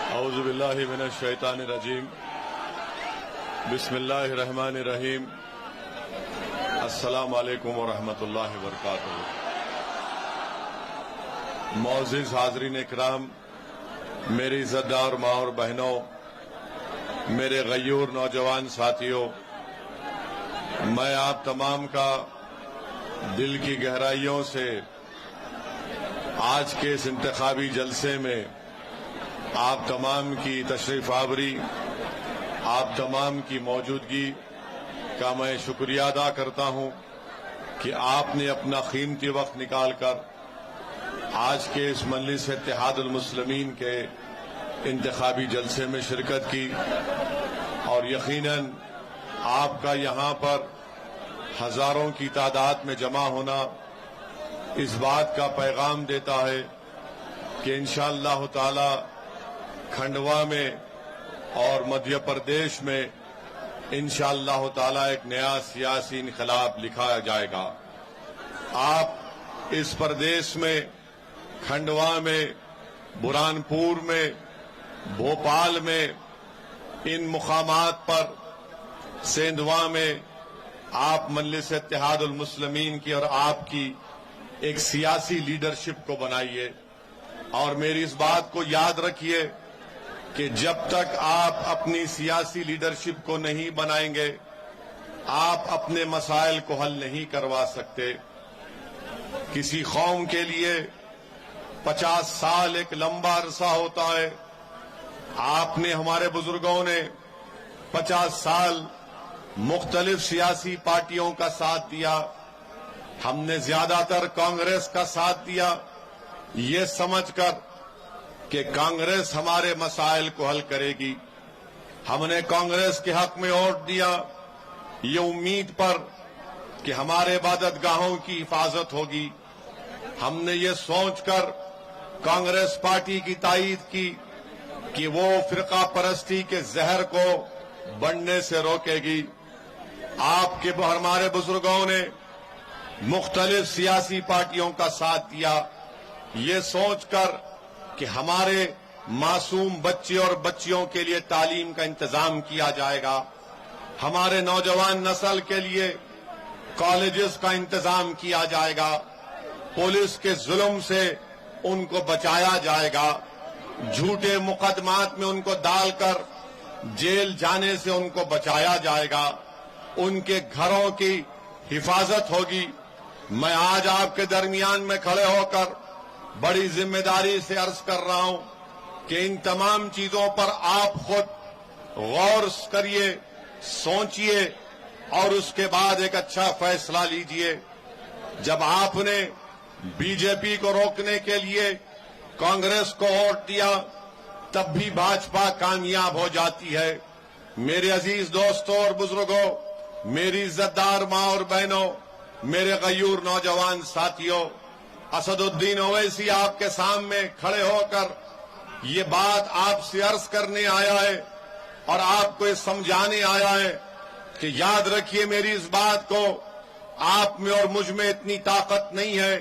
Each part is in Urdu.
اعوذ باللہ من الشیطان الرجیم بسم اللہ الرحمن الرحیم السلام علیکم ورحمۃ اللہ وبرکاتہ۔ معزز حاضرین اکرام، میری عزتدار ماں اور بہنوں، میرے غیور نوجوان ساتھیوں، میں آپ تمام کا دل کی گہرائیوں سے آج کے اس انتخابی جلسے میں آپ تمام کی تشریف آوری، آپ تمام کی موجودگی کا میں شکریہ ادا کرتا ہوں کہ آپ نے اپنا قیمتی وقت نکال کر آج کے اس مجلس اتحاد المسلمین کے انتخابی جلسے میں شرکت کی، اور یقیناً آپ کا یہاں پر ہزاروں کی تعداد میں جمع ہونا اس بات کا پیغام دیتا ہے کہ انشاءاللہ تعالی کھنڈوا میں اور مدھیہ پردیش میں انشاءاللہ تعالی ایک نیا سیاسی انقلاب لکھایا جائے گا۔ آپ اس پردیش میں، کھنڈوا میں، برہانپور میں، بھوپال میں، ان مقامات پر، سیندھوا میں آپ مجلس اتحاد المسلمین کی اور آپ کی ایک سیاسی لیڈرشپ کو بنائیے، اور میری اس بات کو یاد رکھیے کہ جب تک آپ اپنی سیاسی لیڈرشپ کو نہیں بنائیں گے، آپ اپنے مسائل کو حل نہیں کروا سکتے۔ کسی قوم کے لیے 50 سال ایک لمبا عرصہ ہوتا ہے۔ آپ نے، ہمارے بزرگوں نے 50 سال مختلف سیاسی پارٹیوں کا ساتھ دیا۔ ہم نے زیادہ تر کانگریس کا ساتھ دیا، یہ سمجھ کر کہ کانگریس ہمارے مسائل کو حل کرے گی۔ ہم نے کانگریس کے حق میں ووٹ دیا یہ امید پر کہ ہمارے عبادت گاہوں کی حفاظت ہوگی۔ ہم نے یہ سوچ کر کانگریس پارٹی کی تائید کی کہ وہ فرقہ پرستی کے زہر کو بڑھنے سے روکے گی۔ آپ کے، ہمارے بزرگوں نے مختلف سیاسی پارٹیوں کا ساتھ دیا یہ سوچ کر کہ ہمارے معصوم بچے اور بچیوں کے لیے تعلیم کا انتظام کیا جائے گا، ہمارے نوجوان نسل کے لیے کالجز کا انتظام کیا جائے گا، پولیس کے ظلم سے ان کو بچایا جائے گا، جھوٹے مقدمات میں ان کو ڈال کر جیل جانے سے ان کو بچایا جائے گا، ان کے گھروں کی حفاظت ہوگی۔ میں آج آپ کے درمیان میں کھڑے ہو کر بڑی ذمہ داری سے عرض کر رہا ہوں کہ ان تمام چیزوں پر آپ خود غور کریے، سوچیے، اور اس کے بعد ایک اچھا فیصلہ لیجیے۔ جب آپ نے بی جے پی کو روکنے کے لیے کانگریس کو ووٹ دیا تب بھی بھاجپا کامیاب ہو جاتی ہے۔ میرے عزیز دوستوں اور بزرگوں، میری عزتدار ماں اور بہنوں، میرے غیور نوجوان ساتھیوں، اسد الدین اویسی آپ کے سامنے کھڑے ہو کر یہ بات آپ سے عرض کرنے آیا ہے اور آپ کو یہ سمجھانے آیا ہے کہ یاد رکھیے میری اس بات کو، آپ میں اور مجھ میں اتنی طاقت نہیں ہے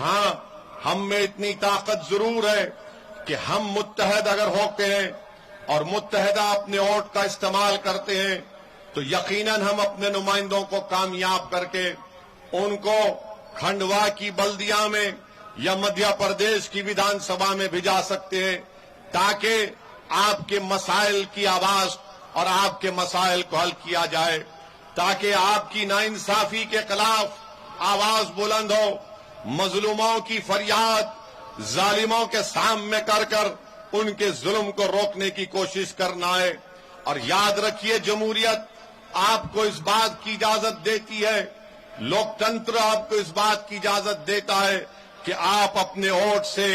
ہاں، ہم میں اتنی طاقت ضرور ہے کہ ہم متحد اگر ہوتے ہیں اور متحدہ اپنے ووٹ کا استعمال کرتے ہیں تو یقیناً ہم اپنے نمائندوں کو کامیاب کر کے ان کو کھنڈوا کی بلدیہ میں یا مدھیہ پردیش کی ویدھان سبھا میں بھجا سکتے ہیں، تاکہ آپ کے مسائل کی آواز اور آپ کے مسائل کو حل کیا جائے، تاکہ آپ کی ناانصافی کے خلاف آواز بلند ہو، مظلوموں کی فریاد ظالموں کے سامنے کر ان کے ظلم کو روکنے کی کوشش کرنا ہے۔ اور یاد رکھیے، جمہوریت آپ کو اس بات کی اجازت دیتی ہے، لوکتنتر آپ کو اس بات کی اجازت دیتا ہے کہ آپ اپنے ووٹ سے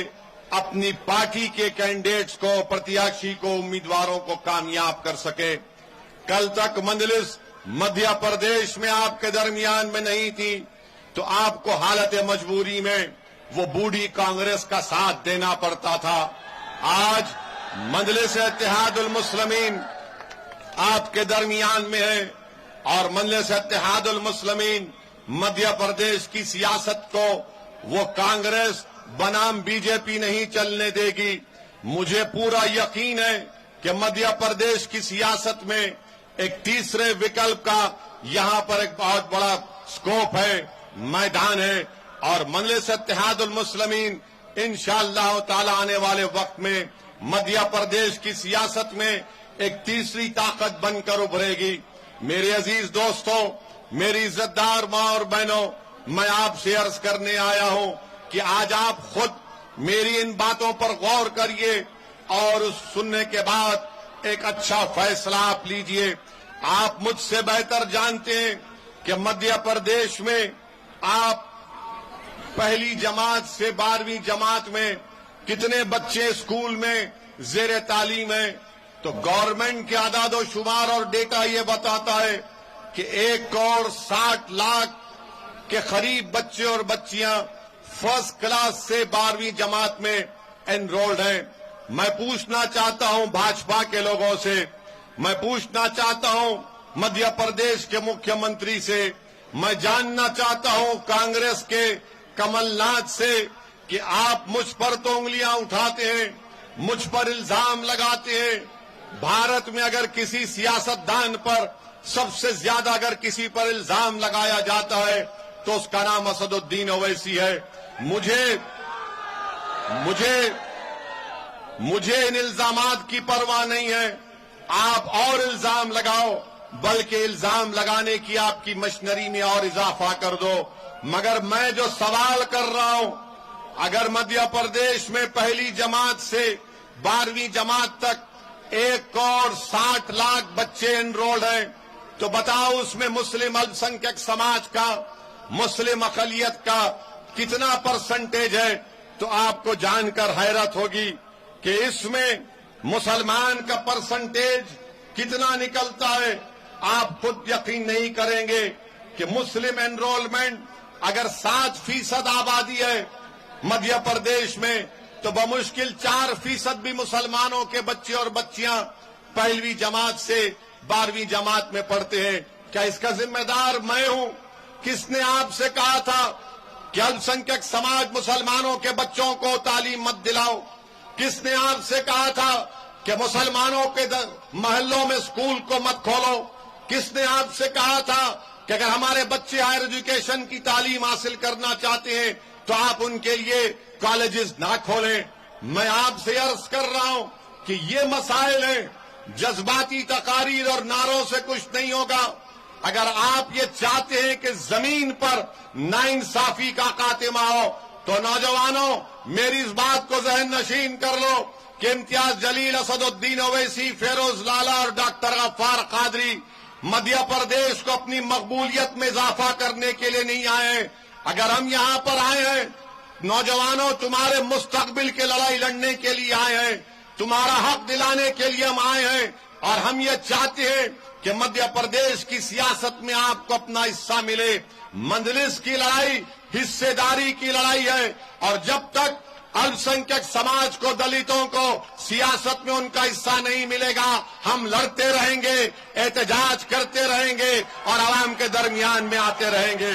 اپنی پارٹی کے کینڈیڈیٹس کو، پرتیاکشی کو، امیدواروں کو کامیاب کر سکے۔ کل تک مجلس مدھیہ پردیش میں آپ کے درمیان میں نہیں تھی تو آپ کو حالت مجبوری میں وہ بوڑھی کانگریس کا ساتھ دینا پڑتا تھا۔ آج مجلس اتحاد المسلمین آپ کے درمیان میں ہے اور مجلس اتحاد المسلمین مدھیہ پردیش کی سیاست کو وہ کانگریس بنام بی جے پی نہیں چلنے دے گی۔ مجھے پورا یقین ہے کہ مدھیہ پردیش کی سیاست میں ایک تیسرے وکلپ کا یہاں پر ایک بہت بڑا سکوپ ہے، میدان ہے، اور مجلس اتحاد المسلمین انشاءاللہ تعالی آنے والے وقت میں مدھیہ پردیش کی سیاست میں ایک تیسری طاقت بن کر ابھرے گی۔ میرے عزیز دوستوں، میری عزت دار ماں اور بہنوں، میں آپ سے عرض کرنے آیا ہوں کہ آج آپ خود میری ان باتوں پر غور کریے اور اس سننے کے بعد ایک اچھا فیصلہ آپ لیجئے۔ آپ مجھ سے بہتر جانتے ہیں کہ مدھیہ پردیش میں آپ پہلی جماعت سے 12ویں جماعت میں کتنے بچے اسکول میں زیر تعلیم ہیں، تو گورنمنٹ کے اعداد و شمار اور ڈیٹا یہ بتاتا ہے کہ 1,60,00,000 کے قریب بچے اور بچیاں فرسٹ کلاس سے 12ویں جماعت میں انرولڈ ہیں۔ میں پوچھنا چاہتا ہوں بھاجپا کے لوگوں سے، میں پوچھنا چاہتا ہوں مدھیہ پردیش کے مکھیہ منتری سے، میں جاننا چاہتا ہوں کانگریس کے کمل ناتھ سے کہ آپ مجھ پر تو انگلیاں اٹھاتے ہیں، مجھ پر الزام لگاتے ہیں۔ بھارت میں اگر کسی سیاستدان پر سب سے زیادہ اگر کسی پر الزام لگایا جاتا ہے تو اس کا نام اسد الدین اویسی ہے۔ مجھے ان الزامات کی پرواہ نہیں ہے، آپ اور الزام لگاؤ، بلکہ الزام لگانے کی آپ کی مشنری میں اور اضافہ کر دو، مگر میں جو سوال کر رہا ہوں، اگر مدھیہ پردیش میں پہلی جماعت سے 12ویں جماعت تک 1,60,00,000 بچے انرولڈ ہیں، تو بتاؤ اس میں مسلم الپ سنکھیک سماج کا، مسلم اقلیت کا کتنا پرسنٹیج ہے؟ تو آپ کو جان کر حیرت ہوگی کہ اس میں مسلمان کا پرسنٹیج کتنا نکلتا ہے۔ آپ خود یقین نہیں کریں گے کہ مسلم انرولمنٹ اگر 7% آبادی ہے مدھیہ پردیش میں، تو بمشکل 4% بھی مسلمانوں کے بچے اور بچیاں پہلویں جماعت سے 12ویں جماعت میں پڑھتے ہیں۔ کیا اس کا ذمہ دار میں ہوں؟ کس نے آپ سے کہا تھا کہ الپ سنکھیک سماج مسلمانوں کے بچوں کو تعلیم مت دلاؤ؟ کس نے آپ سے کہا تھا کہ مسلمانوں کے محلوں میں اسکول کو مت کھولو؟ کس نے آپ سے کہا تھا کہ اگر ہمارے بچے ہائر ایجوکیشن کی تعلیم حاصل کرنا چاہتے ہیں تو آپ ان کے لیے کالجز نہ کھولیں؟ میں آپ سے عرض کر رہا ہوں کہ یہ مسائل ہیں، جذباتی تقاریر اور نعروں سے کچھ نہیں ہوگا۔ اگر آپ یہ چاہتے ہیں کہ زمین پر ناانصافی کا خاتمہ ہو تو نوجوانوں میری اس بات کو ذہن نشین کر لو کہ امتیاز جلیل، اسد الدین اویسی، فیروز لالا اور ڈاکٹر غفار قادری مدھیہ پردیش کو اپنی مقبولیت میں اضافہ کرنے کے لیے نہیں آئے ہیں۔ اگر ہم یہاں پر آئے ہیں، نوجوانوں تمہارے مستقبل کے لڑائی لڑنے کے لیے آئے ہیں، تمہارا حق دلانے کے لیے ہم آئے ہیں، اور ہم یہ چاہتے ہیں کہ مدھیہ پردیش کی سیاست میں آپ کو اپنا حصہ ملے۔ مجلس کی لڑائی حصے داری کی لڑائی ہے، اور جب تک الپ سنکھیک سماج کو، دلتوں کو سیاست میں ان کا حصہ نہیں ملے گا، ہم لڑتے رہیں گے، احتجاج کرتے رہیں گے اور عوام کے درمیان میں آتے رہیں گے۔